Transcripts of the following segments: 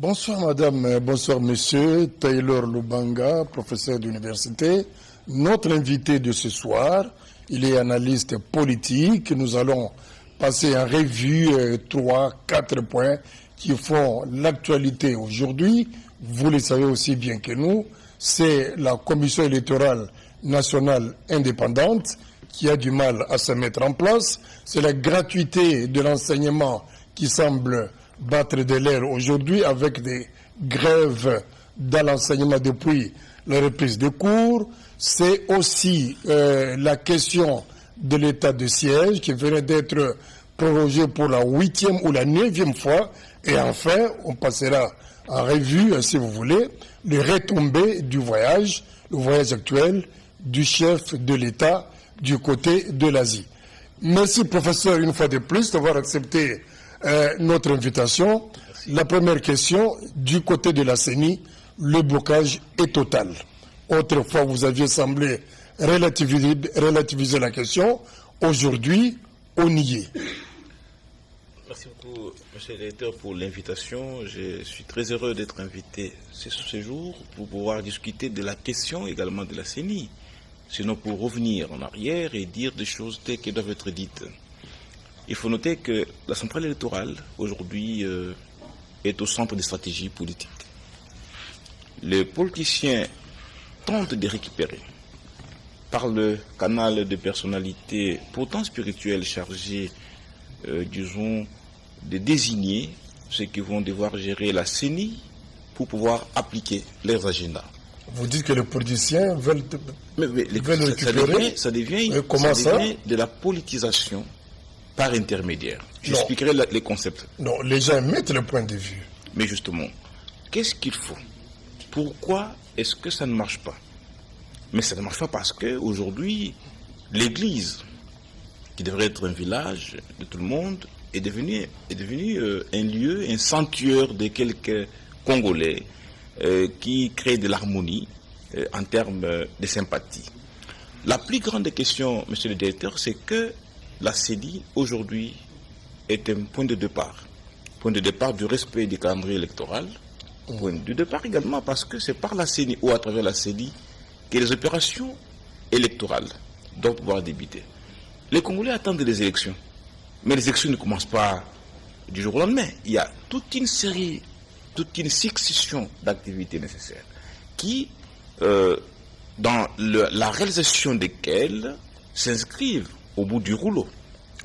Bonsoir madame, bonsoir monsieur, Taylor Lubanga, professeur d'université. Notre invité de ce soir, il est analyste politique. Nous allons passer en revue 3-4 points qui font l'actualité aujourd'hui. Vous le savez aussi bien que nous, c'est la Commission électorale nationale indépendante qui a du mal à se mettre en place. C'est la gratuité de l'enseignement qui semble battre de l'air aujourd'hui avec des grèves dans l'enseignement depuis la reprise des cours. C'est aussi la question de l'état de siège qui venait d'être prorogé pour la 8e ou la 9e fois. Et enfin, on passera en revue, si vous voulez, les retombées du voyage, le voyage actuel du chef de l'État du côté de l'Asie. Merci professeur une fois de plus d'avoir accepté notre invitation. Merci. La première question, du côté de la CENI, le blocage est total. Autrefois, vous aviez semblé relativiser la question. Aujourd'hui, on y est. Merci beaucoup, monsieur le directeur, pour l'invitation. Je suis très heureux d'être invité ce jour pour pouvoir discuter de la question également de la CENI. Sinon, pour revenir en arrière et dire des choses telles qu'elles doivent être dites. Il faut noter que la centrale électorale, aujourd'hui, est au centre des stratégies politiques. Les politiciens tentent de récupérer, par le canal de personnalités pourtant spirituelles chargées, disons, de désigner ceux qui vont devoir gérer la CENI pour pouvoir appliquer leurs agendas. Vous dites que les politiciens veulent récupérer. Ça devient de la politisation par intermédiaire. J'expliquerai les concepts. Non, les gens mettent le point de vue. Mais justement, qu'est-ce qu'il faut? Pourquoi est-ce que ça ne marche pas? Mais ça ne marche pas parce qu'aujourd'hui, l'Église, qui devrait être un village de tout le monde, est devenue un lieu, un sanctuaire de quelques Congolais qui créent de l'harmonie en termes de sympathie. La plus grande question, monsieur le directeur, c'est que la CENI, aujourd'hui, est un point de départ. Point de départ du respect du calendrier électoral. Point de départ également parce que c'est par la CENI ou à travers la CENI que les opérations électorales doivent pouvoir débuter. Les Congolais attendent des élections. Mais les élections ne commencent pas du jour au lendemain. Il y a toute une succession d'activités nécessaires qui, dans la réalisation desquelles s'inscrivent au bout du rouleau.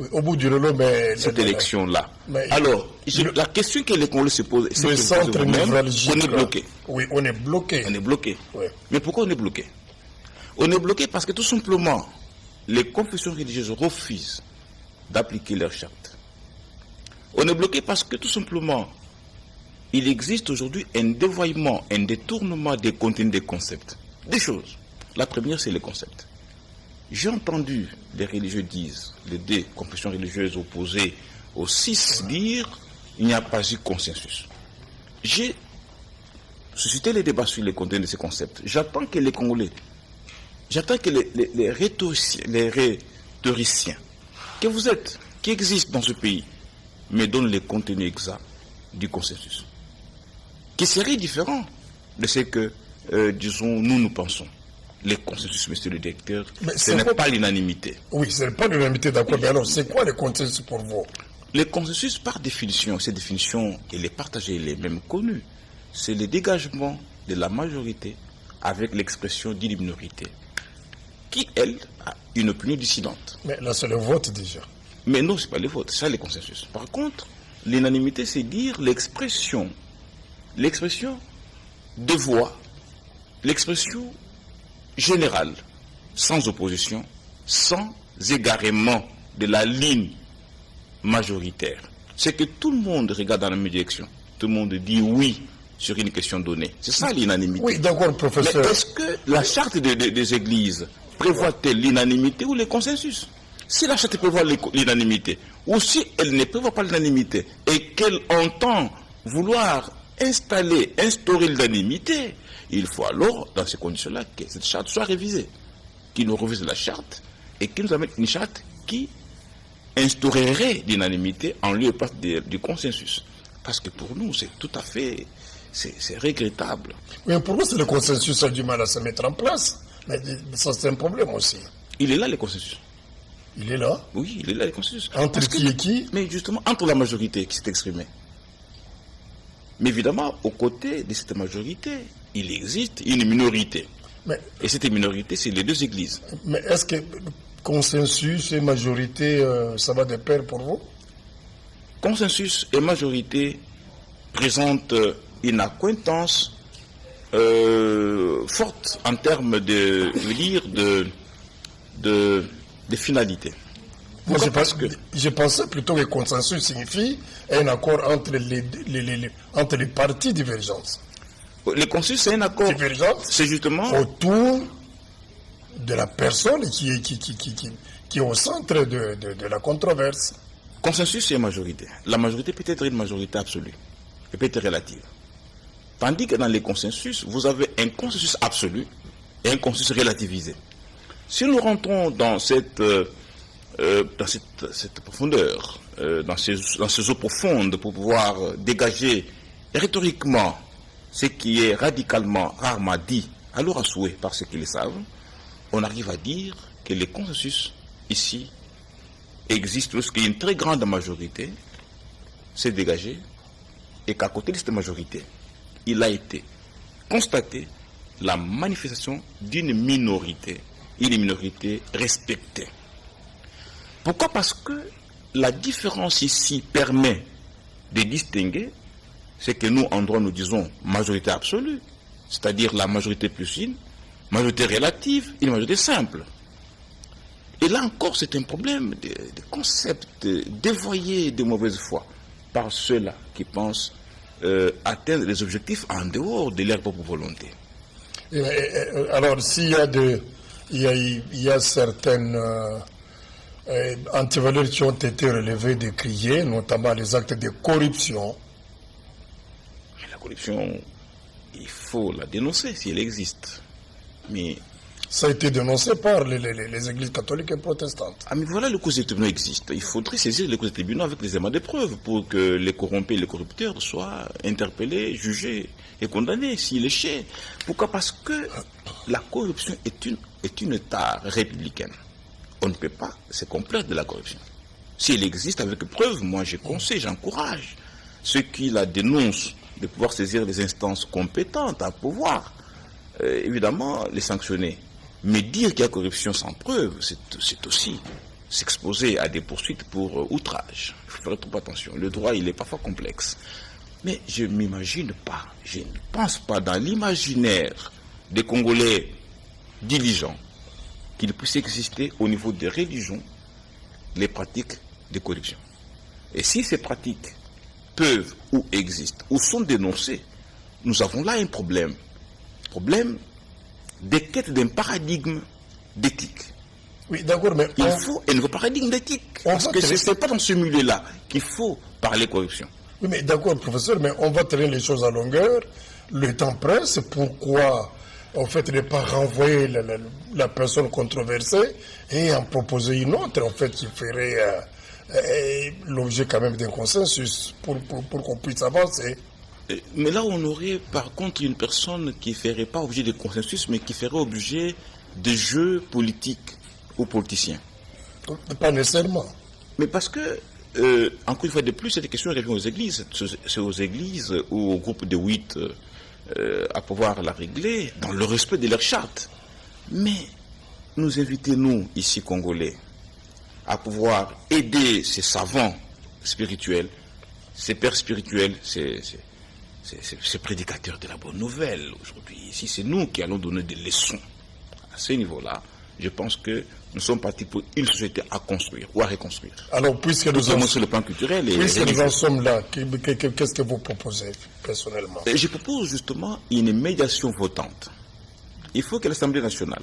Oui, au bout du rouleau, mais... Cette élection-là. Alors, la question que les Congolais se posent, c'est le centre névralgique. On est bloqué. Oui, on est bloqué. On est bloqué. Oui. Mais pourquoi on est bloqué? On est bloqué parce que tout simplement, les confessions religieuses refusent d'appliquer leur charte. On est bloqué parce que tout simplement, il existe aujourd'hui un dévoiement, un détournement des contenus des concepts. Des choses. La première, c'est les concepts. J'ai entendu les religieux disent, les deux confessions religieuses opposées aux 6 dire il n'y a pas eu consensus. J'ai suscité les débats sur les contenus de ces concepts. J'attends que les Congolais, j'attends que les rhétoriciens que vous êtes, qui existent dans ce pays, me donnent les contenus exacts du consensus, qui serait différent de ce que, disons, nous pensons. Les consensus, monsieur le directeur, ce n'est pas l'unanimité. Oui, ce n'est pas l'unanimité, d'accord, mais alors c'est quoi le consensus pour vous? Les consensus, par définition, cette définition, elle est partagée, elle est même connue. C'est le dégagement de la majorité avec l'expression d'une minorité, qui, elle, a une opinion dissidente. Mais là, c'est le vote déjà. Mais non, ce n'est pas le vote, c'est ça les consensus. Par contre, l'unanimité, c'est dire l'expression de voix, l'expression générale, sans opposition, sans égarement de la ligne majoritaire. C'est que tout le monde regarde dans la même direction. Tout le monde dit oui sur une question donnée. C'est ça l'unanimité. Oui, d'accord, professeur. Mais est-ce que la charte des églises prévoit-elle l'unanimité ou le consensus? Si la charte prévoit l'unanimité, ou si elle ne prévoit pas l'unanimité, et qu'elle entend vouloir instaurer l'unanimité, il faut alors, dans ces conditions-là, que cette charte soit révisée. Qu'il nous révise la charte et qu'il nous amène une charte qui instaurerait l'unanimité en lieu et place du consensus. Parce que pour nous, c'est tout à fait c'est regrettable. Mais pour moi, c'est le consensus qui a du mal à se mettre en place. Mais ça, c'est un problème aussi. Il est là, le consensus. Il est là. Oui, il est là, le consensus. Entre qui et qui? Mais justement, entre la majorité qui s'est exprimée. Mais évidemment, aux côtés de cette majorité, il existe une minorité. Et cette minorité, c'est les deux églises. Mais est-ce que consensus et majorité, ça va de pair pour vous? Consensus et majorité présentent une accointance forte en termes de finalité. Moi, je pensais plutôt que consensus signifie un accord entre les parties divergentes. Le consensus, c'est un accord. C'est justement autour de la personne qui est au centre de la controverse. Consensus et majorité. La majorité peut être une majorité absolue, et peut être relative. Tandis que dans les consensus, vous avez un consensus absolu et un consensus relativisé. Si nous rentrons dans cette profondeur, dans ces eaux profondes pour pouvoir dégager rhétoriquement ce qui est radicalement, rarement dit, alors à souhait par ceux qui le savent, on arrive à dire que les consensus ici existent lorsqu'il y a une très grande majorité s'est dégagée et qu'à côté de cette majorité, il a été constaté la manifestation d'une minorité, une minorité respectée. Pourquoi? Parce que la différence ici permet de distinguer ce que nous, en droit, nous disons majorité absolue, c'est-à-dire la majorité plus une, majorité relative, une majorité simple. Et là encore, c'est un problème de concept dévoyé de mauvaise foi par ceux-là qui pensent atteindre les objectifs en dehors de leur propre volonté. Alors, s'il y a il y a certaines antivaleurs qui ont été relevées, décriées, notamment les actes de corruption. La corruption, il faut la dénoncer si elle existe. Mais ça a été dénoncé par les églises catholiques et protestantes. Ah, mais voilà, le cause des tribunaux existe. Il faudrait saisir les causes des tribunaux avec les éléments de preuve pour que les corrompus et les corrupteurs soient interpellés, jugés et condamnés s'il est chez. Pourquoi? Parce que la corruption est une tare républicaine. On ne peut pas se complaire de la corruption. Si elle existe avec preuve, moi je conseille, j'encourage ceux qui la dénoncent de pouvoir saisir les instances compétentes à pouvoir, évidemment, les sanctionner. Mais dire qu'il y a corruption sans preuve, c'est aussi s'exposer à des poursuites pour outrage. Il faut faire trop attention. Le droit, il est parfois complexe. Mais je ne m'imagine pas, je ne pense pas dans l'imaginaire des Congolais diligents qu'il puisse exister au niveau des religions les pratiques de corruption. Et si ces pratiques peuvent ou existent ou sont dénoncées, nous avons là un problème. Problème des quêtes d'un paradigme d'éthique. Oui, d'accord, mais il faut un nouveau paradigme d'éthique. Parce que ce n'est pas dans ce milieu-là qu'il faut parler corruption. Oui, mais d'accord, professeur, mais on va traiter les choses à longueur. Le temps presse. Pourquoi, en fait, ne pas renvoyer la personne controversée et en proposer une autre, en fait, qui ferait l'objet quand même d'un consensus pour qu'on puisse avancer? Mais là, on aurait par contre une personne qui ne ferait pas objet de consensus, mais qui ferait objet de jeux politiques ou politiciens. Pas nécessairement. Mais parce que, encore une fois de plus, cette question revient aux églises. C'est aux églises ou aux groupes de 8 à pouvoir la régler dans le respect de leur charte. Mais nous invitons, nous, ici, Congolais, à pouvoir aider ces savants spirituels, ces pères spirituels, ces prédicateurs de la bonne nouvelle aujourd'hui. Ici, c'est nous qui allons donner des leçons. À ce niveau-là, je pense que nous sommes partis pour une société à construire ou à reconstruire. Alors, puisque nous sommes sur le plan culturel et puisque nous en sommes là, qu'est-ce que vous proposez personnellement? Je propose justement une médiation votante. Il faut que l'Assemblée nationale,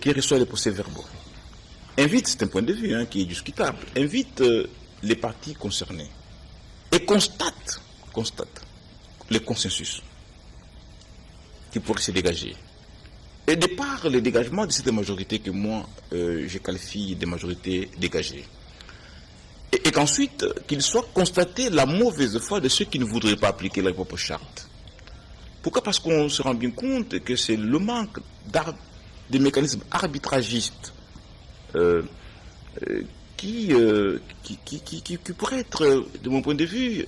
qui reçoit les procès-verbaux, invite, c'est un point de vue qui est discutable, invite les partis concernés et constate le consensus qui pourrait se dégager. Et de par le dégagement de cette majorité que moi, je qualifie de majorité dégagée, et et qu'ensuite, qu'il soit constaté la mauvaise foi de ceux qui ne voudraient pas appliquer la propre charte. Pourquoi? Parce qu'on se rend bien compte que c'est le manque des mécanismes arbitragistes qui pourrait être, de mon point de vue,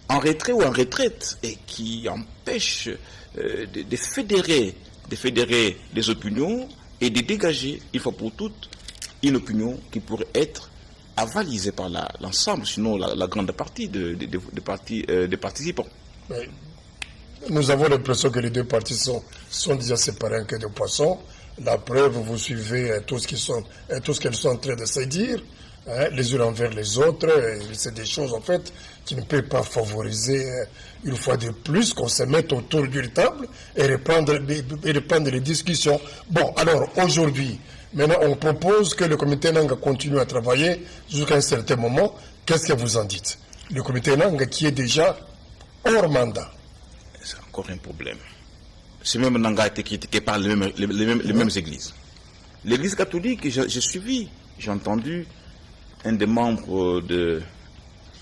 en retrait ou en retraite, et qui empêche de fédérer des opinions et de dégager, une fois pour toutes, une opinion qui pourrait être avalisée par l'ensemble, sinon la grande partie des participants. Mais nous avons l'impression que les deux parties sont déjà séparées en queue de poisson. La preuve, vous suivez tout ce qu'elles sont en train de se dire, hein, les unes envers les autres. C'est des choses, en fait, qui ne peuvent pas favoriser, une fois de plus, qu'on se mette autour d'une table et reprendre les discussions. Bon, alors, aujourd'hui, maintenant, on propose que le comité Nanga continue à travailler jusqu'à un certain moment. Qu'est-ce que vous en dites? Le comité Nanga qui est déjà hors mandat. C'est encore un problème. C'est même Nanga a été critiqué par les mêmes églises. L'église catholique, j'ai suivi, j'ai entendu un des membres de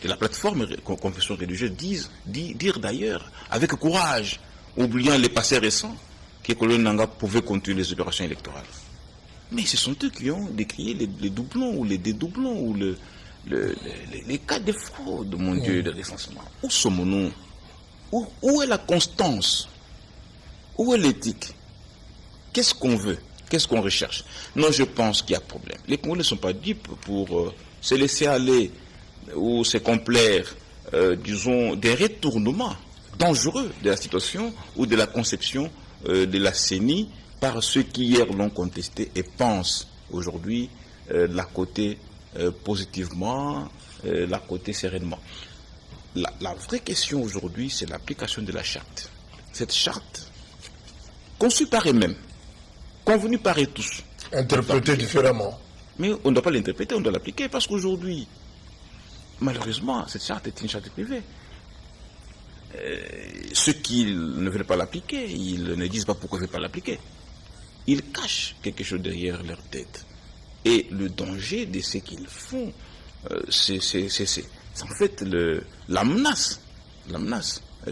la plateforme confession religieuse dire d'ailleurs, avec courage, oubliant les passés récents, que le colonel Nanga pouvait continuer les opérations électorales. Mais ce sont eux qui ont décrié les doublons ou les dédoublons ou les cas de fraude, mon Dieu, de recensement. Où sommes-nous? Où est la constance? Où est l'éthique? Qu'est-ce qu'on veut? Qu'est-ce qu'on recherche? Non, je pense qu'il y a problème. Les Congolais ne sont pas dupes pour se laisser aller ou se complaire, disons, des retournements dangereux de la situation ou de la conception de la CENI par ceux qui hier l'ont contesté et pensent aujourd'hui la côté positivement, la côté sereinement. La vraie question aujourd'hui, c'est l'application de la charte. Cette charte, conçue par eux-mêmes, convenue par eux tous. Interprétée différemment. Mais on ne doit pas l'interpréter, on doit l'appliquer, parce qu'aujourd'hui, malheureusement, cette charte est une charte privée. Ceux qui ne veulent pas l'appliquer, ils ne disent pas pourquoi ils ne veulent pas l'appliquer. Ils cachent quelque chose derrière leur tête. Et le danger de ce qu'ils font, c'est en fait la menace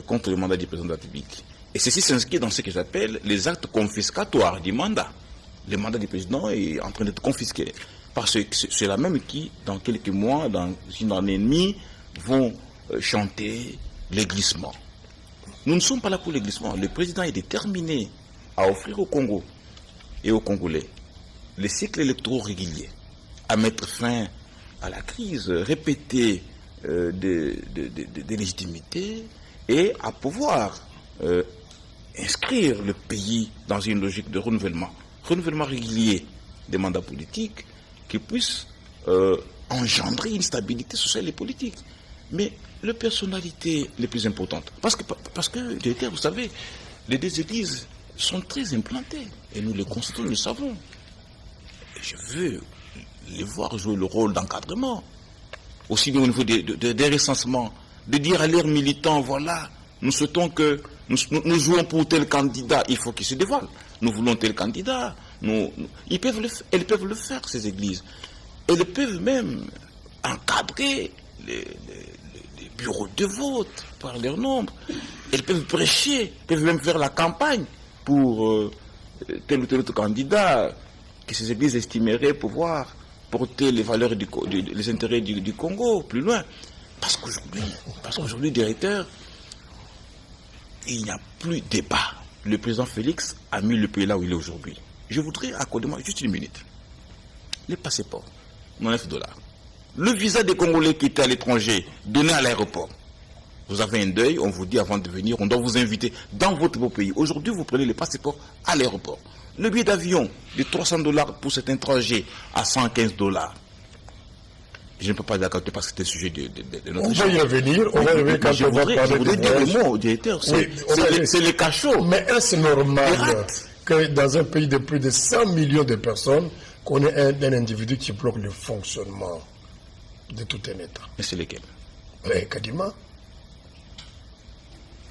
contre le mandat du président de la République. Et ceci s'inscrit dans ce que j'appelle les actes confiscatoires du mandat. Le mandat du président est en train d'être confisqué. Parce que c'est la même qui, dans quelques mois, dans une année et demie, vont chanter les glissements. Nous ne sommes pas là pour les glissements. Le président est déterminé à offrir au Congo et aux Congolais les cycles électoraux réguliers, à mettre fin à la crise répétée de légitimité et à pouvoir inscrire le pays dans une logique de renouvellement régulier des mandats politiques qui puissent engendrer une stabilité sociale et politique. Mais les personnalités les plus importantes, parce que vous savez, les deux églises sont très implantées et nous les constatons, nous le savons. Et je veux les voir jouer le rôle d'encadrement, aussi bien au niveau des recensements, de dire à leurs militants, voilà, nous souhaitons que nous jouons pour tel candidat, il faut qu'il se dévoile. Nous voulons tel candidat. Elles peuvent le faire, ces églises. Elles peuvent même encadrer les bureaux de vote par leur nombre. Elles peuvent prêcher, peuvent même faire la campagne pour tel ou tel autre candidat que ces églises estimeraient pouvoir porter les valeurs, les intérêts du Congo plus loin. Parce qu'aujourd'hui, directeur, il n'y a plus de débat. Le président Félix a mis le pays là où il est aujourd'hui. Je voudrais accorder juste une minute. Les passeports, $9. Le visa des Congolais qui étaient à l'étranger, donné à l'aéroport. Vous avez un deuil, on vous dit avant de venir, on doit vous inviter dans votre beau pays. Aujourd'hui, vous prenez les passeports à l'aéroport. Le billet d'avion de $300 pour cet étranger à $115. Je ne peux pas l'accorder parce que c'est le sujet de notre échange. On va y revenir, quand on va parler je voudrais dire le mot, directeur, c'est les cachots. Mais est-ce normal que dans un pays de plus de 100 millions de personnes, qu'on ait un individu qui bloque le fonctionnement de tout un État? Mais c'est lequel? Kadima.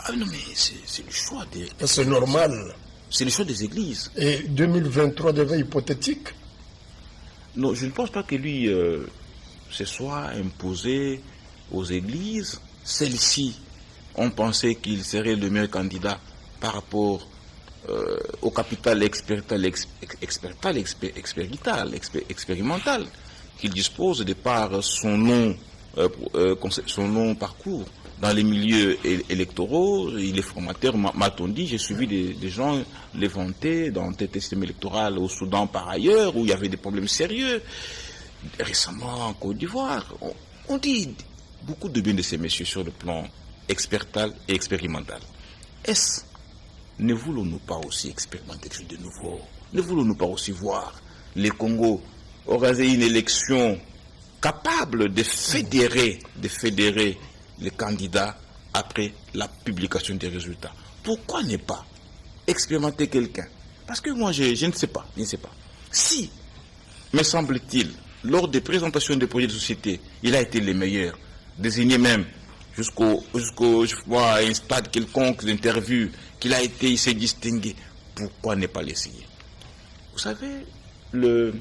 Ah non, mais c'est le choix des... C'est normal. C'est le choix des églises. Et 2023 devait hypothétique? Non, je ne pense pas que lui se soit imposé aux églises. Celles-ci ont pensé qu'il serait le meilleur candidat par rapport au capital expérimental qu'il dispose de par son long parcours dans les milieux électoraux. Il est formateur, m'a-t-on dit. J'ai suivi des gens les vanter dans tel système électoral au Soudan par ailleurs, où il y avait des problèmes sérieux. Récemment en Côte d'Ivoire, on dit beaucoup de bien de ces messieurs sur le plan expertal et expérimental. Ne voulons-nous pas aussi expérimenter quelque chose de nouveau? Ne voulons-nous pas aussi voir les Congos organiser une élection capable de fédérer les candidats après la publication des résultats? Pourquoi ne pas expérimenter quelqu'un? Parce que moi, je ne sais pas. Si, me semble-t-il, lors des présentations des projets de société, il a été le meilleur, désigné même jusqu'à un stade quelconque d'interview, il s'est distingué. Pourquoi ne pas l'essayer? Vous savez, il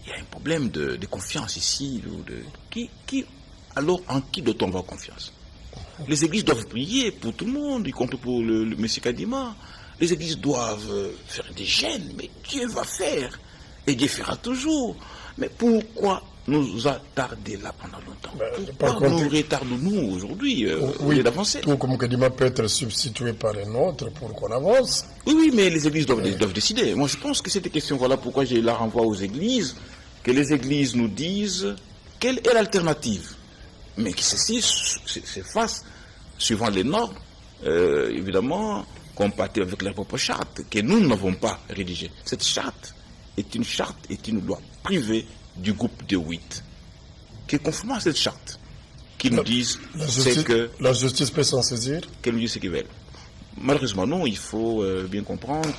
y a un problème de confiance ici. Alors, en qui doit-on avoir confiance? Les églises doivent prier pour tout le monde, y compris pour le Messie Kadima. Les églises doivent faire des gènes, mais Dieu va faire. Et Dieu fera toujours. Mais pourquoi nous attarder là pendant longtemps? Pourquoi nous retardons-nous aujourd'hui d'avancer? Tout comme Kadima peut être substitué par un autre pour qu'on avance. Oui, mais les églises doivent décider. Moi, je pense que cette question, voilà pourquoi je la renvoie aux églises, que les églises nous disent quelle est l'alternative. Mais que ceci se fasse suivant les normes, évidemment, compatibles avec la propre charte, que nous n'avons pas rédigée. Cette charte est une loi privée du groupe de 8, qui est conforme à cette charte, qui nous disent que la justice peut s'en saisir. Qu'elle nous dit ce qu'ils veulent. Malheureusement, non, il faut bien comprendre,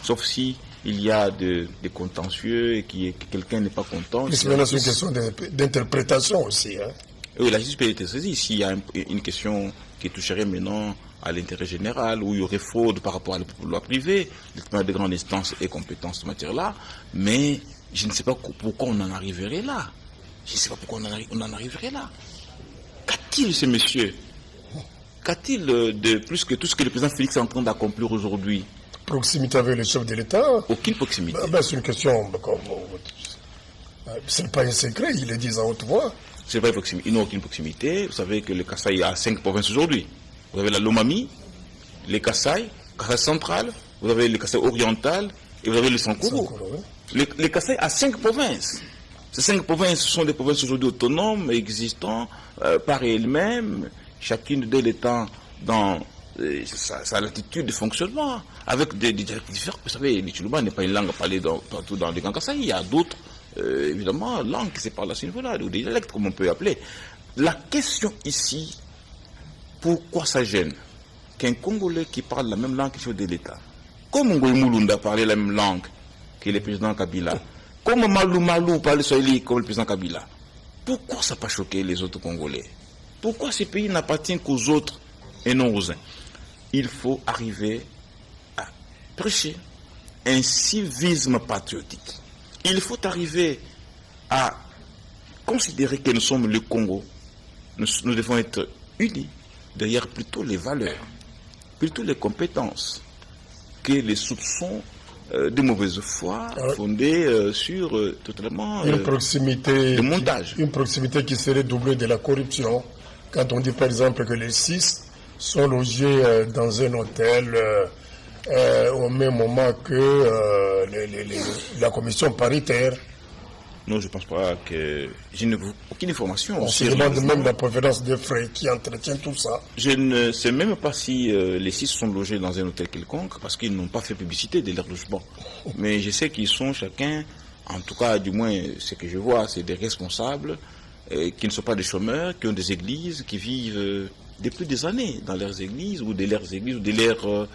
sauf si il y a des contentieux et que quelqu'un n'est pas content. Mais c'est une question d'interprétation aussi. Hein. Oui, la justice peut être saisie s'il y a une question qui toucherait maintenant à l'intérêt général, où il y aurait fraude par rapport à la loi privée, le de grandes instances et compétences en matière là, mais je ne sais pas pourquoi on en arriverait là. On en arriverait là. Qu'a-t-il, ce monsieur? Qu'a-t-il de plus que tout ce que le président Félix est en train d'accomplir aujourd'hui? Proximité avec le chef de l'État? Aucune proximité. C'est une question, ce n'est pas un secret, il le dit à haute voix. C'est pas une proximité. Ils n'ont aucune proximité. Vous savez que le Kasaï a 5 provinces aujourd'hui. Vous avez la Lomami, les Kasaï central, vous avez le Kasaï oriental et vous avez le Sankoro. Les Kasaï a 5 provinces. Ces 5 provinces sont des provinces aujourd'hui autonomes, existant par elles-mêmes, chacune d'elles étant dans sa latitude de fonctionnement, avec des directives différentes. Vous savez, le Tchoulouba n'est pas une langue parlée partout dans les Grands Kasaï. Il y a d'autres, évidemment, langues qui se parlent à ce niveau-là, ou des dialectes, comme on peut appeler. La question ici, pourquoi ça gêne qu'un Congolais qui parle la même langue que le chef de l'État, comme Ngoï Moulunda parlait la même langue que le président Kabila, comme Malou parle le Swahili comme le président Kabila, pourquoi ça n'a pas choqué les autres Congolais? Pourquoi ces pays n'appartiennent qu'aux autres et non aux uns? Il faut arriver à prêcher un civisme patriotique. Il faut arriver à considérer que nous sommes le Congo. Nous devons être unis derrière plutôt les valeurs, plutôt les compétences, que les soupçons de mauvaise foi fondés sur totalement une proximité de montage. Une proximité qui serait doublée de la corruption. Quand on dit par exemple que les 6 sont logés dans un hôtel au même moment que la commission paritaire. Non, je ne pense pas que... Je n'ai aucune information. On se demande même la provenance des frais qui entretient tout ça. Je ne sais même pas si les 6 sont logés dans un hôtel quelconque, parce qu'ils n'ont pas fait publicité de leur logement. Mais je sais qu'ils sont chacun, en tout cas, du moins, ce que je vois, c'est des responsables qui ne sont pas des chômeurs, qui ont des églises, qui vivent depuis des années dans leurs églises, ou de leurs églises, ou de leurs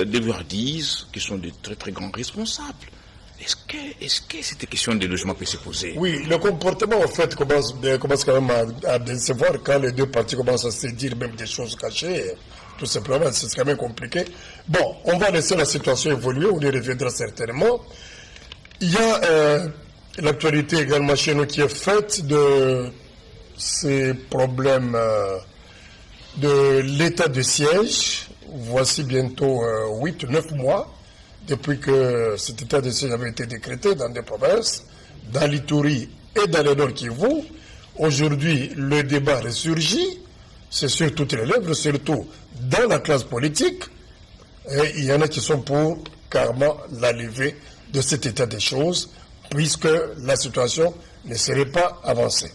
déverdis, qui sont de très très grands responsables. Est-ce que cette question de logement peut se poser? Oui, le comportement en fait commence quand même à décevoir quand les deux parties commencent à se dire même des choses cachées. Tout simplement, c'est quand même compliqué. Bon, on va laisser la situation évoluer, on y reviendra certainement. Il y a L'actualité également chez nous qui est faite de ces problèmes de l'état de siège. Voici bientôt 8-9 mois depuis que cet état de siège avait été décrété dans des provinces, dans l'Ituri et dans le Nord Kivu. Aujourd'hui, le débat ressurgit, c'est sur toutes les lèvres, surtout dans la classe politique. Et il y en a qui sont pour carrément la levée de cet état des choses, puisque la situation ne serait pas avancée.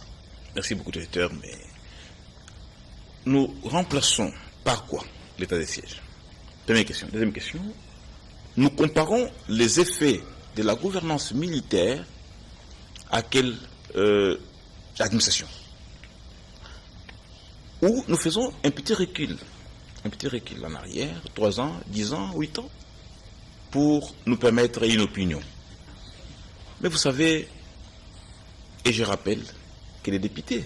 Merci beaucoup, directeur, mais nous remplaçons par quoi l'état des sièges? Première question. Deuxième question, nous comparons les effets de la gouvernance militaire à quelle administration? Ou nous faisons un petit recul en arrière, 3 ans, 10 ans, 8 ans, pour nous permettre une opinion. Mais vous savez, et je rappelle que les députés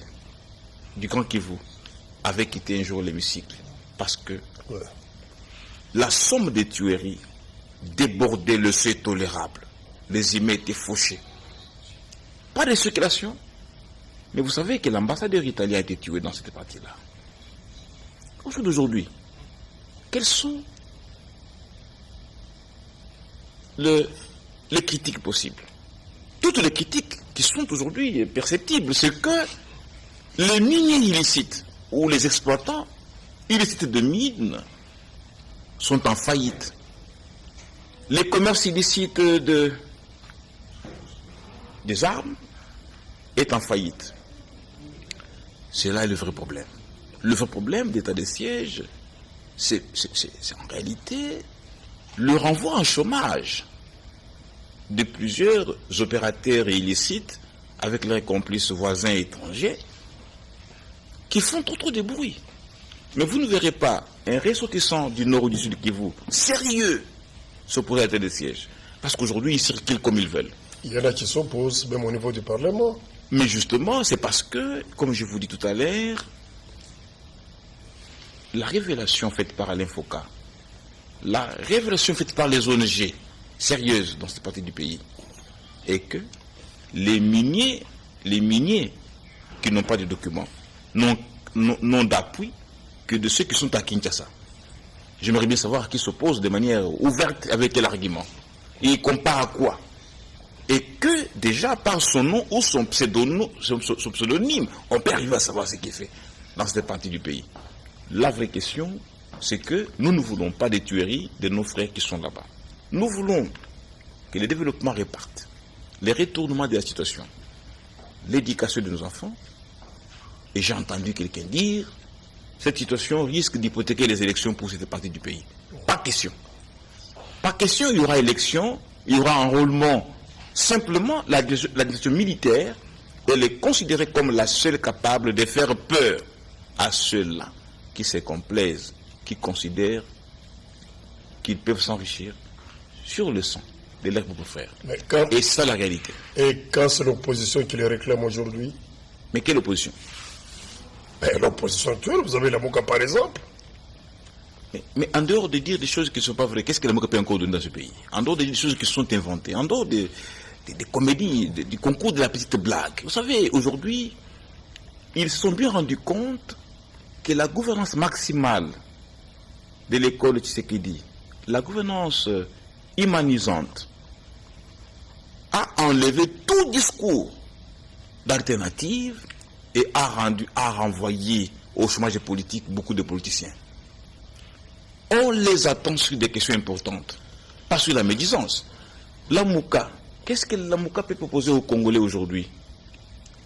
du Grand Kivu avaient quitté un jour l'hémicycle parce que la somme des tueries débordait le seuil tolérable. Les humains étaient fauchés. Pas de circulation. Mais vous savez que l'ambassadeur italien a été tué dans cette partie-là. Au jour d'aujourd'hui, quelles sont les critiques possibles? Toutes les critiques qui sont aujourd'hui perceptibles, c'est que les miniers illicites ou les exploitants illicites de mines sont en faillite. Les commerces illicites des armes est en faillite. C'est là le vrai problème. Le vrai problème d'état de siège, c'est en réalité le renvoi en chômage de plusieurs opérateurs illicites avec leurs complices voisins étrangers qui font trop de bruit. Mais vous ne verrez pas un ressortissant du nord ou du sud Kivu sérieux s'opposer à l'état de siège. Parce qu'aujourd'hui, ils circulent comme ils veulent. Il y en a qui s'opposent, même au niveau du Parlement. Mais justement, c'est parce que, comme je vous dis tout à l'heure, la révélation faite par Alain Foka, la révélation faite par les ONG sérieuses dans cette partie du pays, est que les miniers qui n'ont pas de documents n'ont d'appui que de ceux qui sont à Kinshasa. J'aimerais bien savoir qui s'oppose de manière ouverte avec quel argument. Et il compare à quoi? Et que déjà par son nom ou son pseudonyme, on peut arriver à savoir ce qu'il fait dans cette partie du pays. La vraie question, c'est que nous ne voulons pas des tueries de nos frères qui sont là-bas. Nous voulons que le développement reparte, les retournements de la situation, l'éducation de nos enfants. Et j'ai entendu quelqu'un dire, cette situation risque d'hypothéquer les élections pour cette partie du pays. Pas question. Pas question, il y aura élection, il y aura enrôlement. Simplement, l'administration militaire, elle est considérée comme la seule capable de faire peur à ceux-là qui se complaisent, qui considèrent qu'ils peuvent s'enrichir sur le sang de leurs propres frères. Et c'est ça la réalité. Et quand c'est l'opposition qui les réclame aujourd'hui? Mais quelle opposition? L'opposition actuelle, vous avez la Mouka par exemple. Mais en dehors de dire des choses qui ne sont pas vraies, qu'est-ce que la Mouka peut encore donner dans ce pays? En dehors de dire des choses qui sont inventées, en dehors des comédies, du concours de la petite blague. Vous savez, aujourd'hui, ils se sont bien rendus compte que la gouvernance maximale de l'école Tshisekedi, la gouvernance humanisante, a enlevé tout discours d'alternative et a renvoyé au chômage politique beaucoup de politiciens. On les attend sur des questions importantes, pas sur la médisance. La Mouka, qu'est-ce que la Mouka peut proposer aux Congolais aujourd'hui?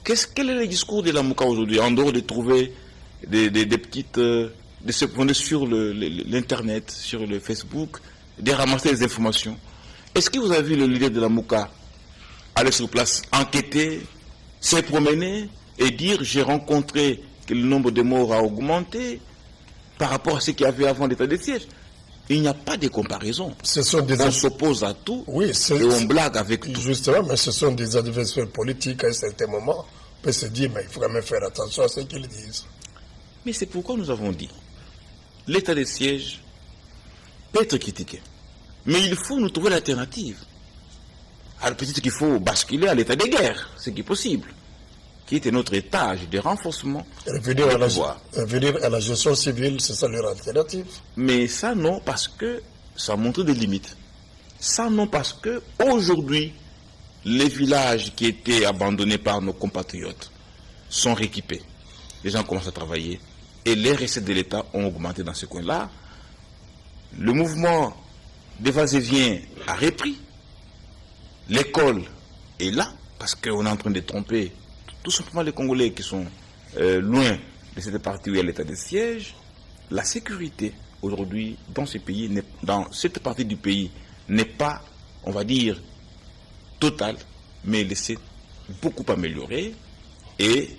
Quel est le discours de la Mouka aujourd'hui, en dehors de trouver des petites... de se prendre sur l'Internet, sur le Facebook, de ramasser des informations? Est-ce que vous avez vu le leader de la Mouka aller sur place, enquêter, se promener et dire j'ai rencontré que le nombre de morts a augmenté par rapport à ce qu'il y avait avant l'état de siège? Il n'y a pas de comparaison. On s'oppose à tout et on blague avec tout. Justement, mais ce sont des adversaires politiques à un certain moment. On peut se dire, mais il faut quand même faire attention à ce qu'ils disent. Mais c'est pourquoi nous avons dit, l'état de siège peut être critiqué. Mais il faut nous trouver l'alternative. Alors peut-être qu'il faut basculer à l'état de guerre, ce qui est possible, qui était notre étage de renforcement. Revenir à la gestion civile, c'est ça leur alternative. Mais ça non, parce que ça montre des limites. Ça non, parce que aujourd'hui, les villages qui étaient abandonnés par nos compatriotes sont rééquipés. Les gens commencent à travailler et les recettes de l'État ont augmenté dans ce coin-là. Le mouvement de va-et-vient a repris. L'école est là parce qu'on est en train de tromper tout simplement les Congolais qui sont loin de cette partie où il y a l'état de siège. La sécurité aujourd'hui dans ce pays, dans cette partie du pays, n'est pas, on va dire, totale, mais elle s'est beaucoup améliorée. Et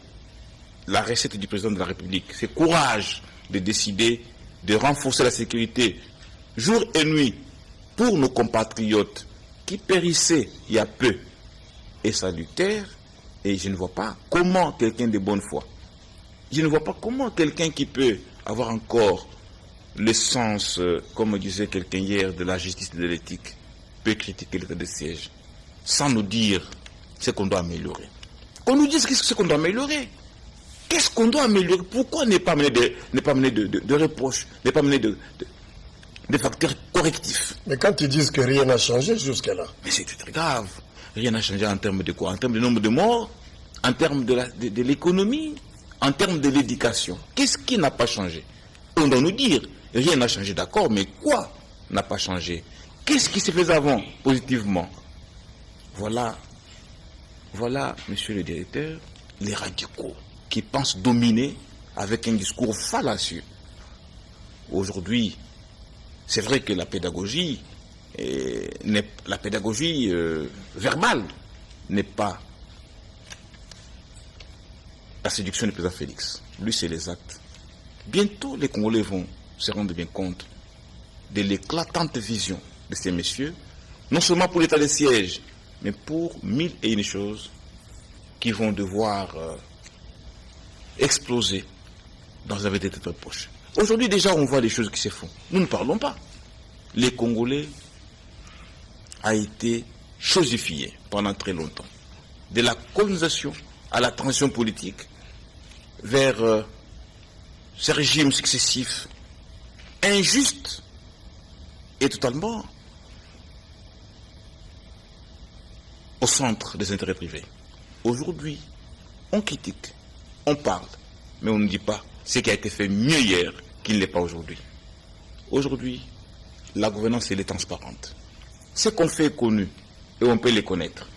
la recette du président de la République, c'est courage de décider de renforcer la sécurité jour et nuit pour nos compatriotes qui périssaient il y a peu est salutaire. Et je ne vois pas comment quelqu'un de bonne foi, je ne vois pas comment quelqu'un qui peut avoir encore le sens, comme disait quelqu'un hier, de la justice et de l'éthique, peut critiquer l'état de siège sans nous dire ce qu'on doit améliorer. Qu'on nous dise ce qu'on doit améliorer. Qu'est-ce qu'on doit améliorer? Pourquoi ne pas mener de reproches, ne pas mener de facteurs correctifs? Mais quand ils disent que rien n'a changé jusqu'à-là. Mais c'est très grave. Rien n'a changé en termes de quoi? En termes de nombre de morts, en termes de l'économie, en termes de l'éducation. Qu'est-ce qui n'a pas changé? On doit nous dire, rien n'a changé, d'accord, mais quoi n'a pas changé? Qu'est-ce qui se faisait avant, positivement? Voilà, monsieur le directeur, les radicaux qui pensent dominer avec un discours fallacieux. Aujourd'hui, c'est vrai que la pédagogie verbale n'est pas la séduction du président Félix. Lui, c'est les actes. Bientôt, les Congolais vont se rendre bien compte de l'éclatante vision de ces messieurs, non seulement pour l'état de siège, mais pour 1001 choses qui vont devoir exploser dans un avenir très proche. Aujourd'hui, déjà, on voit des choses qui se font. Nous ne parlons pas. Les Congolais a été chosifié pendant très longtemps. De la colonisation à la transition politique vers ces régimes successifs injustes et totalement au centre des intérêts privés. Aujourd'hui, on critique, on parle, mais on ne dit pas ce qui a été fait mieux hier qu'il ne l'est pas aujourd'hui. Aujourd'hui, la gouvernance, elle est transparente. Ce qu'on fait est connu et on peut les connaître.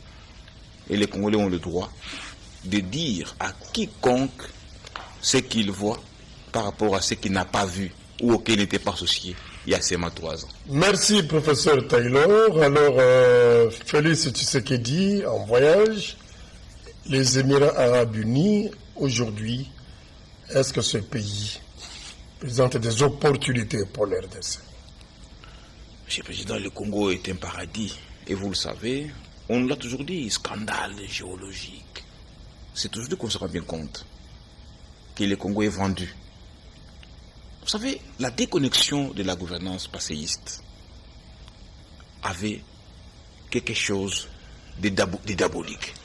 Et les Congolais ont le droit de dire à quiconque ce qu'il voit par rapport à ce qu'il n'a pas vu ou auquel il n'était pas associé il y a seulement 3 ans. Merci, professeur Taylor. Alors, Félix Tshisekedi en voyage, les Émirats Arabes Unis, aujourd'hui, est-ce que ce pays présente des opportunités pour l'RDC? Monsieur le Président, le Congo est un paradis. Et vous le savez, on l'a toujours dit, scandale géologique. C'est aujourd'hui qu'on se rend bien compte que le Congo est vendu. Vous savez, la déconnexion de la gouvernance passéiste avait quelque chose de diabolique.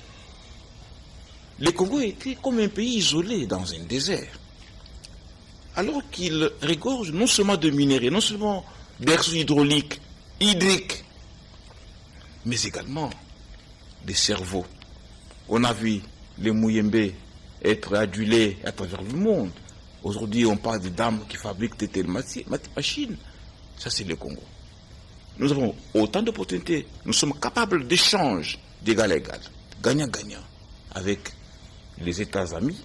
Le Congo était comme un pays isolé dans un désert. Alors qu'il regorge non seulement de minéraux, non seulement des ressources hydrauliques, hydriques, mais également des cerveaux. On a vu les Mouyembe être adulés à travers le monde. Aujourd'hui, on parle de dames qui fabriquent des telles machines. Ça, c'est le Congo. Nous avons autant d'opportunités. Nous sommes capables d'échanges d'égal à égal, gagnant-gagnant, avec les États amis,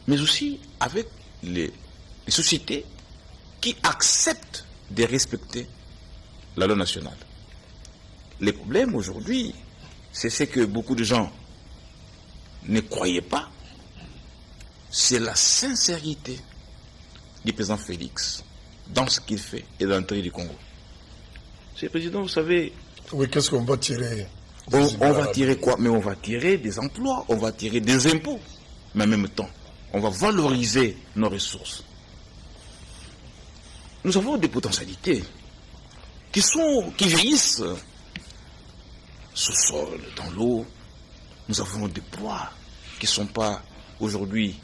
mais aussi avec les sociétés qui acceptent de respecter la loi nationale. Le problème aujourd'hui, c'est ce que beaucoup de gens ne croyaient pas, c'est la sincérité du président Félix dans ce qu'il fait et dans l'intérêt du Congo. Monsieur le Président, vous savez... Oui, qu'est-ce qu'on va tirer? On va tirer quoi? Mais on va tirer des emplois, on va tirer des impôts. Mais en même temps, on va valoriser nos ressources. Nous avons des potentialités qui vieillissent sous-sol, dans l'eau. Nous avons des poids qui ne sont pas aujourd'hui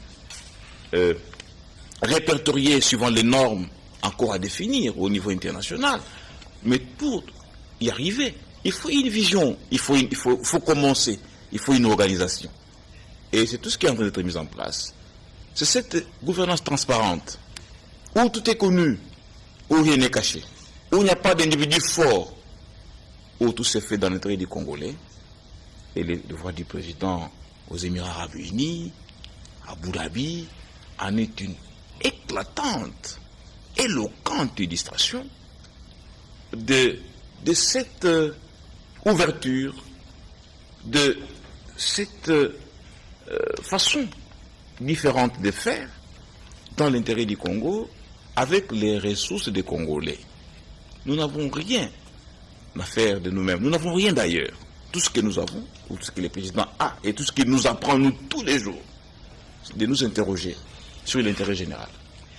répertoriés suivant les normes encore à définir au niveau international. Mais pour y arriver, il faut une vision, il faut commencer, il faut une organisation. Et c'est tout ce qui est en train d'être mis en place. C'est cette gouvernance transparente, où tout est connu, où rien n'est caché, où il n'y a pas d'individu fort, où tout s'est fait dans l'intérêt des Congolais. Et les voix du président aux Émirats Arabes Unis, à Abu Dhabi, en est une éclatante, éloquente illustration de cette ouverture, de cette façon différente de faire dans l'intérêt du Congo avec les ressources des Congolais. Nous n'avons rien à faire de nous-mêmes, nous n'avons rien d'ailleurs. Tout ce que nous avons, ou tout ce que le président a, et tout ce qu'il nous apprend nous tous les jours, c'est de nous interroger sur l'intérêt général.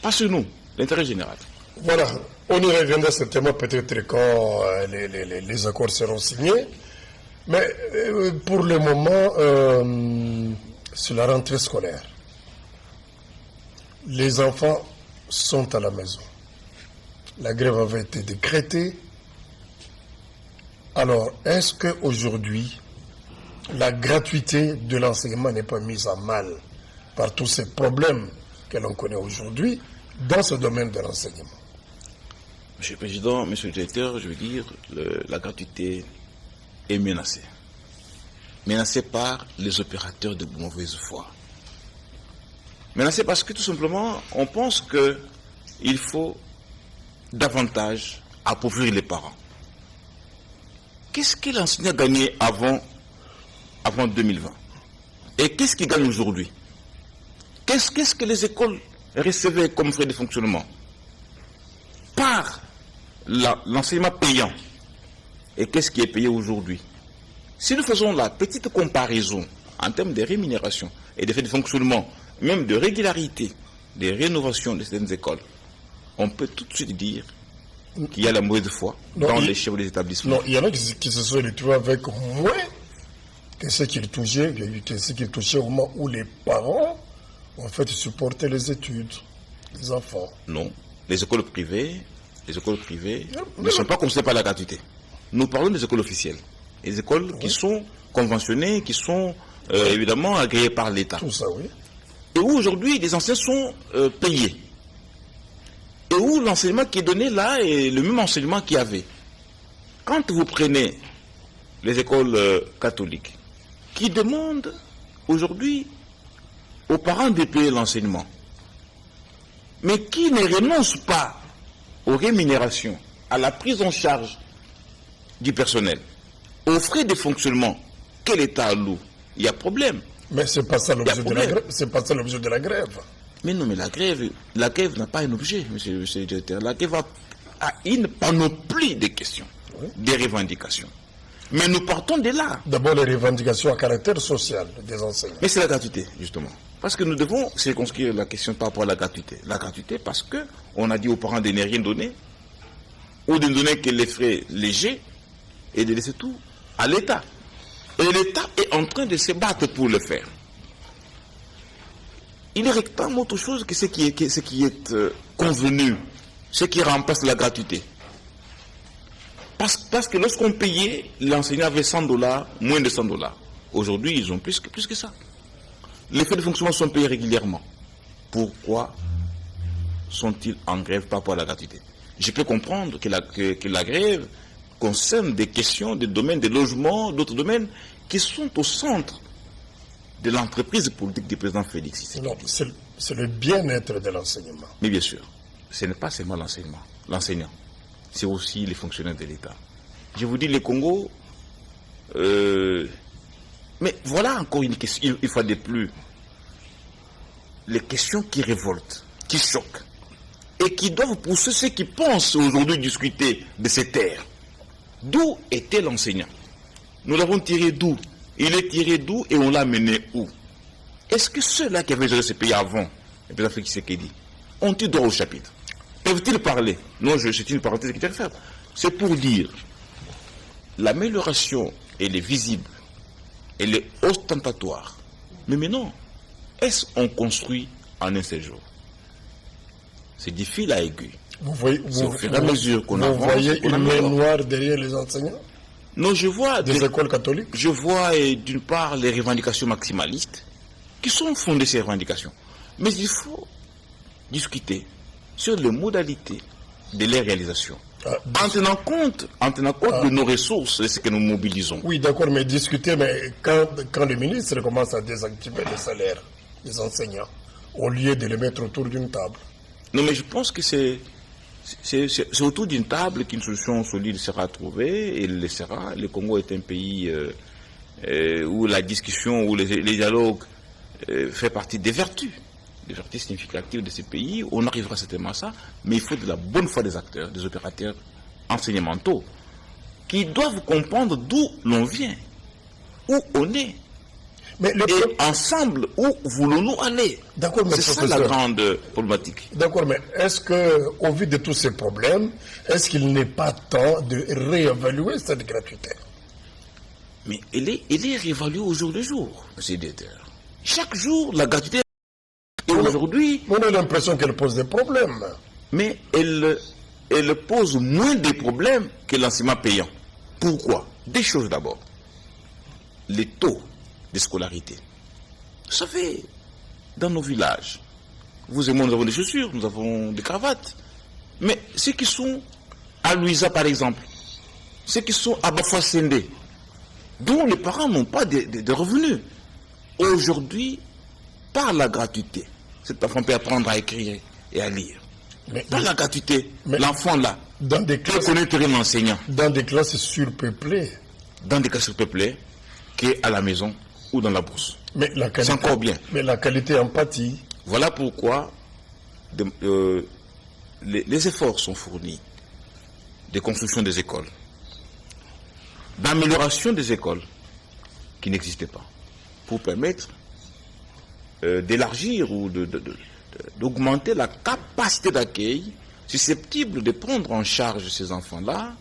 Pas sur nous, l'intérêt général. Voilà, on y reviendra certainement peut-être quand les accords seront signés. Mais pour le moment, c'est la rentrée scolaire. Les enfants sont à la maison. La grève avait été décrétée. Alors, est-ce qu'aujourd'hui, la gratuité de l'enseignement n'est pas mise à mal par tous ces problèmes que l'on connaît aujourd'hui dans ce domaine de l'enseignement? Monsieur le Président, Monsieur le Directeur, je veux dire, la gratuité est menacée. Menacée par les opérateurs de mauvaise foi. Menacée parce que tout simplement, on pense qu'il faut davantage appauvrir les parents. Qu'est-ce que l'enseignant a gagné avant 2020? Et qu'est-ce qu'il gagne aujourd'hui? Qu'est-ce que les écoles recevaient comme frais de fonctionnement? Par l'enseignement payant. Et qu'est-ce qui est payé aujourd'hui? Si nous faisons la petite comparaison en termes de rémunération et de frais de fonctionnement, même de régularité, de rénovation de certaines écoles, on peut tout de suite dire qu'il y a la mauvaise foi dans les chefs des établissements. Non, il y en a qui se sont retrouvés avec moins que ce qu'ils touchaient au moment où les parents, en fait, supportaient les études des enfants. Non, les écoles privées ne sont pas concernées par la gratuité. Nous parlons des écoles officielles. Les écoles qui sont conventionnées, qui sont évidemment agréées par l'État. Tout ça, oui. Et où aujourd'hui les enseignants sont payés. Et où l'enseignement qui est donné là est le même enseignement qu'il y avait. Quand vous prenez les écoles catholiques, qui demandent aujourd'hui aux parents de payer l'enseignement, mais qui ne renoncent pas aux rémunérations, à la prise en charge du personnel, aux frais de fonctionnement que l'État alloue, il y a problème. Mais ce n'est pas ça l'objet de la grève. C'est pas ça l'objet de la grève. Mais non, mais la grève n'a pas un objet, monsieur le directeur. La grève a une panoplie de questions, des revendications. Mais nous partons de là. D'abord, les revendications à caractère social des enseignants. Mais c'est la gratuité, justement. Parce que nous devons circonscrire la question par rapport à la gratuité. La gratuité parce qu'on a dit aux parents de ne rien donner, ou de ne donner que les frais légers, et de laisser tout à l'État. Et l'État est en train de se battre pour le faire. Il réclame autre chose que ce qui est convenu, ce qui remplace la gratuité. Parce que lorsqu'on payait, l'enseignant avait $100, moins de $100. Aujourd'hui, ils ont plus que ça. Les frais de fonctionnement sont payés régulièrement. Pourquoi sont-ils en grève par rapport à la gratuité? Je peux comprendre que la grève concerne des questions, des domaines de logement, d'autres domaines qui sont au centre de l'entreprise politique du président Félix Tshisekedi. Non, c'est le bien-être de l'enseignement. Mais bien sûr, ce n'est pas seulement l'enseignant, c'est aussi les fonctionnaires de l'État. Je vous dis, le Congo, mais voilà encore une question, une fois de plus, les questions qui révoltent, qui choquent, et qui doivent pousser ceux qui pensent aujourd'hui discuter de ces terres. D'où était l'enseignant? Nous l'avons tiré d'où? Il est tiré d'où et on l'a mené où? Est-ce que ceux-là qui avaient géré ce pays avant, le président Félix Tshisekedi, ont-ils droit au chapitre? Peuvent-ils parler? Non, c'est une parenthèse qui est faire. C'est pour dire l'amélioration, elle est visible, elle est ostentatoire. Mais maintenant, est-ce qu'on construit en un seul jour? C'est du fil à aiguille. Vous voyez, au fur et à mesure qu'on avance, vous voyez on une main améliore. noire derrière les enseignants Non, je vois des écoles catholiques. je vois d'une part les revendications maximalistes, qui sont fondées ces revendications. Mais il faut discuter sur les modalités de les réalisations. En tenant compte de nos ressources, de ce que nous mobilisons. Oui, d'accord, mais discuter, mais quand le ministre commence à désactiver les salaires des enseignants, au lieu de les mettre autour d'une table. Non, mais je pense que c'est autour d'une table qu'une solution solide sera trouvée, et elle le sera. Le Congo est un pays où la discussion, où les dialogues fait partie des vertus significatives de ces pays. On arrivera certainement à ça, mais il faut de la bonne foi des acteurs, des opérateurs enseignementaux, qui doivent comprendre d'où l'on vient, où on est, et ensemble, où voulons-nous aller. C'est ça la grande problématique. D'accord, mais est-ce qu'au vu de tous ces problèmes, est-ce qu'il n'est pas temps de réévaluer cette gratuité? Mais elle est réévaluée au jour le jour, M. Déter. Chaque jour, la gratuité. Et aujourd'hui. On a l'impression qu'elle pose des problèmes. Mais elle pose moins de problèmes que l'enseignement payant. Pourquoi? Des choses d'abord. Les taux de scolarité. Vous savez, dans nos villages, vous et moi, nous avons des chaussures, nous avons des cravates. Mais ceux qui sont à Louisa, par exemple, ceux qui sont à Bafouassende, dont les parents n'ont pas de revenus, aujourd'hui, par la gratuité, cet enfant peut apprendre à écrire et à lire. Mais par la gratuité, l'enfant là, peut connaître l'enseignant. Dans des classes surpeuplées. Dans des classes surpeuplées, qui est à la maison ou dans la bourse. C'est encore bien. Mais la qualité empathie. Voilà pourquoi les efforts sont fournis de construction des écoles, d'amélioration des écoles qui n'existaient pas, pour permettre d'élargir ou d'augmenter la capacité d'accueil susceptible de prendre en charge ces enfants-là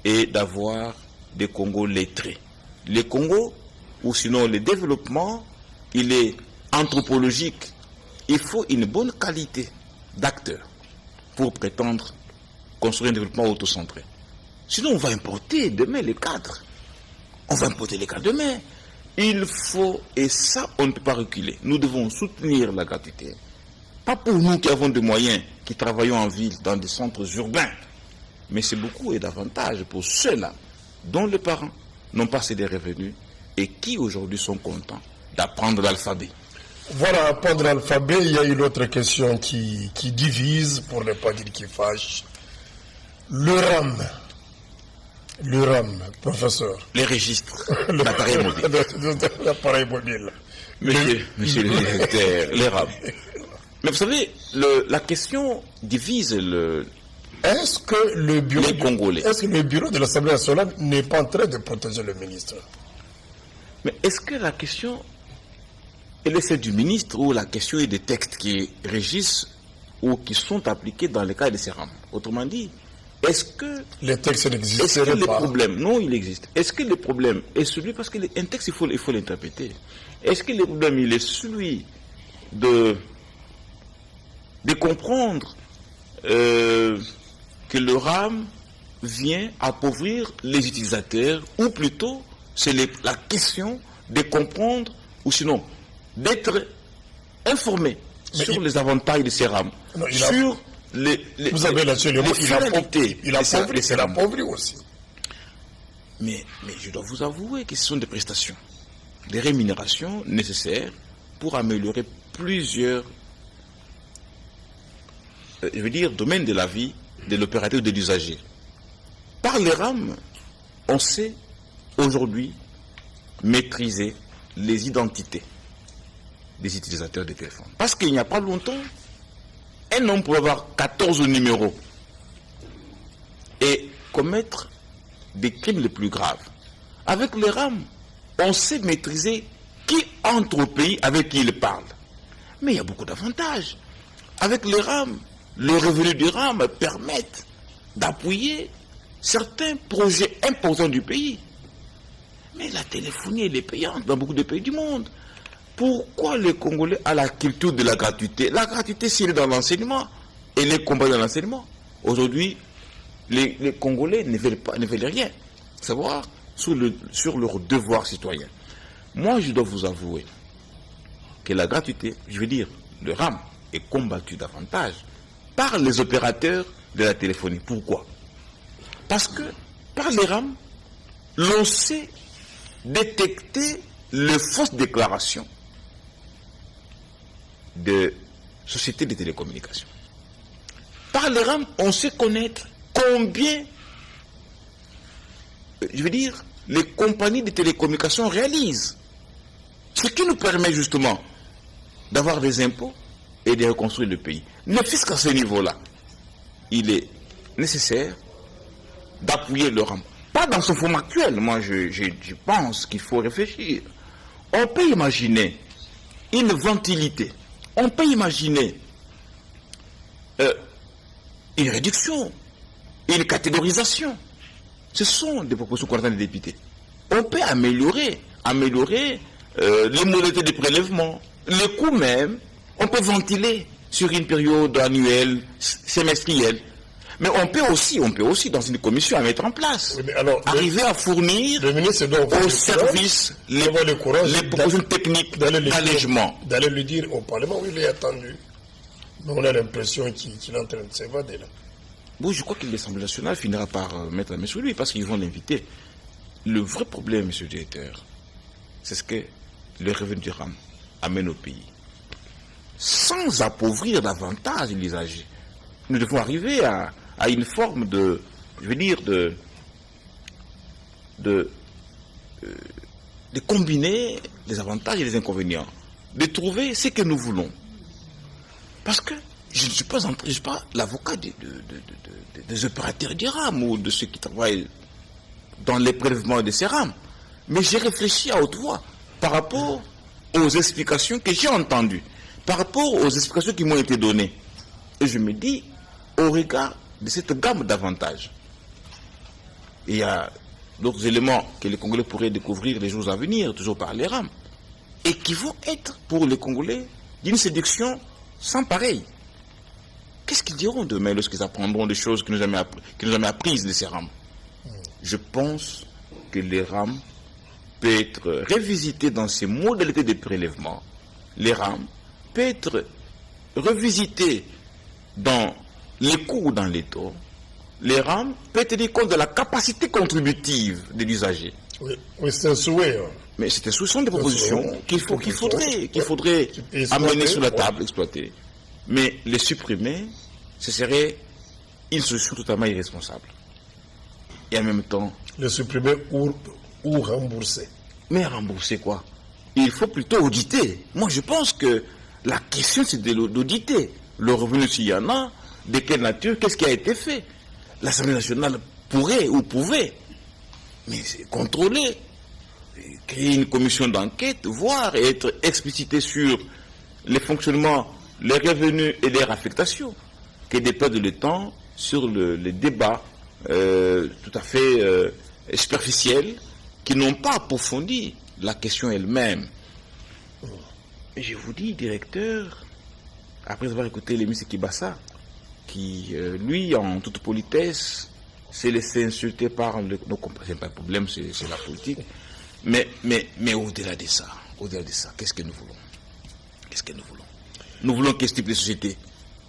et d'avoir des Congos lettrés. Les Congos, ou sinon le développement, il est anthropologique. Il faut une bonne qualité d'acteurs pour prétendre construire un développement autocentré. Sinon, on va importer demain les cadres. On va importer les cadres demain. Il faut, et ça, on ne peut pas reculer. Nous devons soutenir la gratuité. Pas pour nous qui avons des moyens, qui travaillons en ville, dans des centres urbains. Mais c'est beaucoup et davantage pour ceux-là dont les parents n'ont pas assez de revenus et qui aujourd'hui sont contents d'apprendre l'alphabet. Voilà, apprendre l'alphabet, il y a une autre question qui divise, pour ne pas dire qui fâche. Le RAM, professeur. Les registres, l'appareil mobile. L'appareil mobile. Monsieur le directeur, les RAM. Mais vous savez, la question divise Est-ce que le bureau de l'Assemblée nationale n'est pas en train de protéger le ministre? Mais est-ce que la question, elle est celle du ministre ou la question est des textes qui régissent ou qui sont appliqués dans le cas de ces RAM? Autrement dit, est-ce que les textes n'existeraient pas? Problème, non, il existe. Est-ce que le problème est celui, parce qu'un texte, il faut l'interpréter. Est-ce que le problème, il est celui de comprendre que le RAM vient appauvrir les utilisateurs, ou plutôt, c'est la question de comprendre, ou sinon, d'être informé sur les avantages de ces RAM, sur vous avez là-dessus le mot, il appauvrit aussi. Mais je dois vous avouer que ce sont des prestations, des rémunérations nécessaires pour améliorer plusieurs domaines de la vie de l'opérateur ou de l'usager. Par les RAM, on sait aujourd'hui maîtriser les identités des utilisateurs de téléphone. Parce qu'il n'y a pas longtemps, un homme pouvait avoir 14 numéros et commettre des crimes les plus graves. Avec les RAM, on sait maîtriser qui entre au pays avec qui il parle. Mais il y a beaucoup d'avantages. Avec les RAM, le revenu du RAM permettent d'appuyer certains projets importants du pays. Mais la téléphonie, elle est payante dans beaucoup de pays du monde. Pourquoi les Congolais ont la culture de la gratuité? La gratuité, si elle est dans l'enseignement, elle est combattue dans l'enseignement. Aujourd'hui, les Congolais ne veulent rien savoir sur leur devoir citoyen. Moi, je dois vous avouer que la gratuité, je veux dire, le RAM, est combattu davantage par les opérateurs de la téléphonie. Pourquoi? Parce que par les RAM, l'on sait détecter les fausses déclarations de sociétés de télécommunications. Par les RAM, on sait connaître combien, je veux dire, les compagnies de télécommunications réalisent. Ce qui nous permet justement d'avoir des impôts et de reconstruire le pays. Ne fût-ce qu'à ce niveau-là, il est nécessaire d'appuyer le RAM. Pas dans son forme actuel. Moi, je pense qu'il faut réfléchir. On peut imaginer une ventilité. On peut imaginer une réduction, une catégorisation. Ce sont des propositions qu'on attend des députés. On peut améliorer les modalités de prélèvement, les coûts même. On peut ventiler sur une période annuelle, semestrielle. Mais on peut aussi, dans une commission, à mettre en place. Oui, alors, arriver à fournir aux services les propositions techniques d'allègement. D'aller lui dire au Parlement, oui, il est attendu. Mais on a l'impression qu'il est en train de s'évader là. Bon, je crois que l'Assemblée nationale finira par mettre la main sur lui parce qu'ils vont l'inviter. Le vrai problème, monsieur le directeur, c'est ce que le revenu du RAM amène au pays. Sans appauvrir davantage les âgés. Nous devons arriver à une forme de, je veux dire, de combiner les avantages et les inconvénients, de trouver ce que nous voulons. Parce que je ne suis pas l'avocat des opérateurs du RAM ou de ceux qui travaillent dans les prélèvements de ces RAM, mais j'ai réfléchi à haute voix par rapport aux explications que j'ai entendues, par rapport aux explications qui m'ont été données. Et je me dis, au regard de cette gamme d'avantages, il y a d'autres éléments que les Congolais pourraient découvrir les jours à venir, toujours par les RAM, et qui vont être pour les Congolais d'une séduction sans pareil. Qu'est-ce qu'ils diront demain lorsqu'ils apprendront des choses qu'ils n'ont jamais apprises de ces RAM? Je pense que les RAM peuvent être revisités dans ces modalités de prélèvement. Les RAM peuvent être revisités dans les coûts dans les taux. Les RAM peuvent tenir compte de la capacité contributive de l'usager. Oui, c'est un souhait. Mais ce sont des propositions qu'il faudrait amener sur la table, exploiter. Mais les supprimer, ce serait une solution totalement irresponsable. Et en même temps... Les supprimer ou rembourser. Mais rembourser quoi? Il faut plutôt auditer. Moi, je pense que la question, c'est d'auditer. Le revenu, s'il y en a, de quelle nature, qu'est-ce qui a été fait? L'Assemblée nationale pourrait ou pouvait, mais c'est contrôler, créer une commission d'enquête, voir et être explicité sur les fonctionnements, les revenus et les affectations, que de perdre le temps sur les débats tout à fait superficiels qui n'ont pas approfondi la question elle-même. Et je vous dis, directeur, après avoir écouté l'émission Kibassa, qui, lui, en toute politesse, s'est laissé insulter par nos compatriotes. C'est pas un problème, c'est la politique. Mais au-delà de ça, qu'est-ce que nous voulons? Qu'est-ce que nous voulons? Nous voulons quel type de société?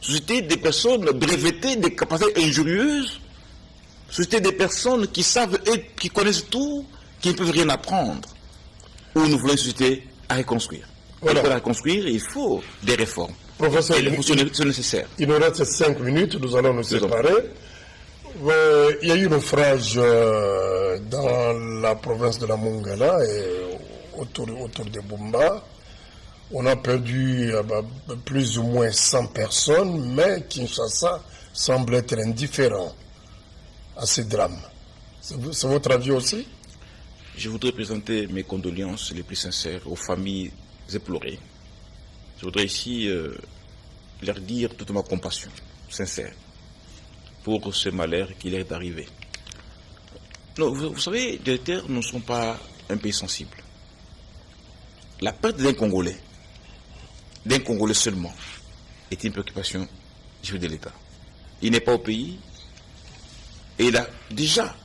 Société des personnes brevetées des capacités injurieuses, société des personnes qui savent et qui connaissent tout, qui ne peuvent rien apprendre. Ou nous voulons une société à reconstruire. Voilà. Pour la reconstruire, il faut des réformes. Professeur, c'est nécessaire. Il nous reste 5 minutes, nous allons nous séparer. Il y a eu un naufrage dans la province de la Mongala et autour de Bumba. On a perdu plus ou moins 100 personnes, mais Kinshasa semble être indifférent à ces drames. C'est votre avis aussi? Je voudrais présenter mes condoléances les plus sincères aux familles éplorées. Je voudrais ici leur dire toute ma compassion sincère pour ce malheur qui leur est arrivé. Non, vous savez, les terres ne sont pas un pays sensible. La perte d'un Congolais seulement, est une préoccupation de l'État. Il n'est pas au pays et il a déjà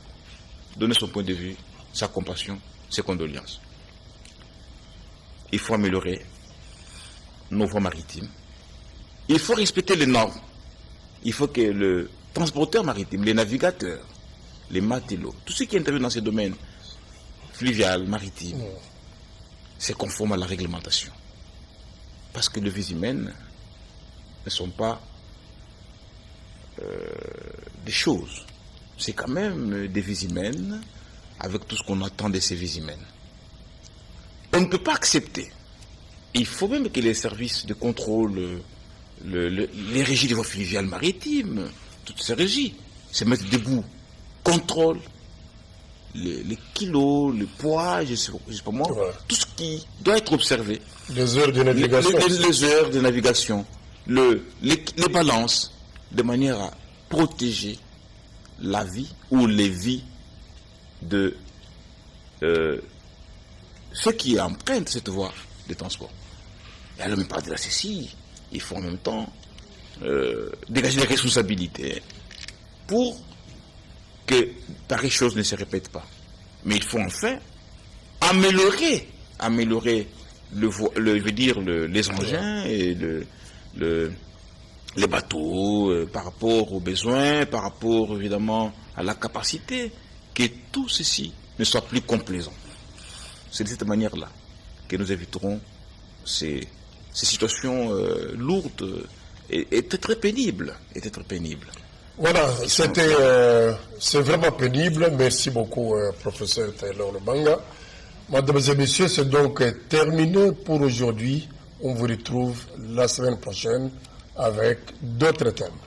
donné son point de vue, sa compassion, ses condoléances. Il faut améliorer nos voies maritimes. Il faut respecter les normes. Il faut que le transporteur maritime, les navigateurs, les matelots, tous ceux qui interviennent dans ces domaines fluvial, maritime, c'est conforme à la réglementation. Parce que les vies humaines ne sont pas des choses. C'est quand même des vies humaines avec tout ce qu'on attend de ces vies humaines. On ne peut pas accepter. Il faut même que les services de contrôle, les régies des voies fluviales maritimes, toutes ces régies, se mettent debout, contrôlent les kilos, le poids, je sais pas moi, tout ce qui doit être observé. Les heures de navigation. Les heures de navigation, les balances, de manière à protéger la vie ou les vies de ceux qui empruntent cette voie de transport. Et alors, même pas de la ceci, il faut en même temps dégager des responsabilités pour que pareille chose ne se répète pas. Mais il faut enfin améliorer les engins et les bateaux par rapport aux besoins, par rapport évidemment à la capacité, que tout ceci ne soit plus complaisant. C'est de cette manière-là que nous éviterons ces situations lourdes et très pénibles. Voilà, c'est vraiment pénible. Merci beaucoup, professeur Taylor Lubanga. Mesdames et messieurs, c'est donc terminé pour aujourd'hui. On vous retrouve la semaine prochaine avec d'autres thèmes.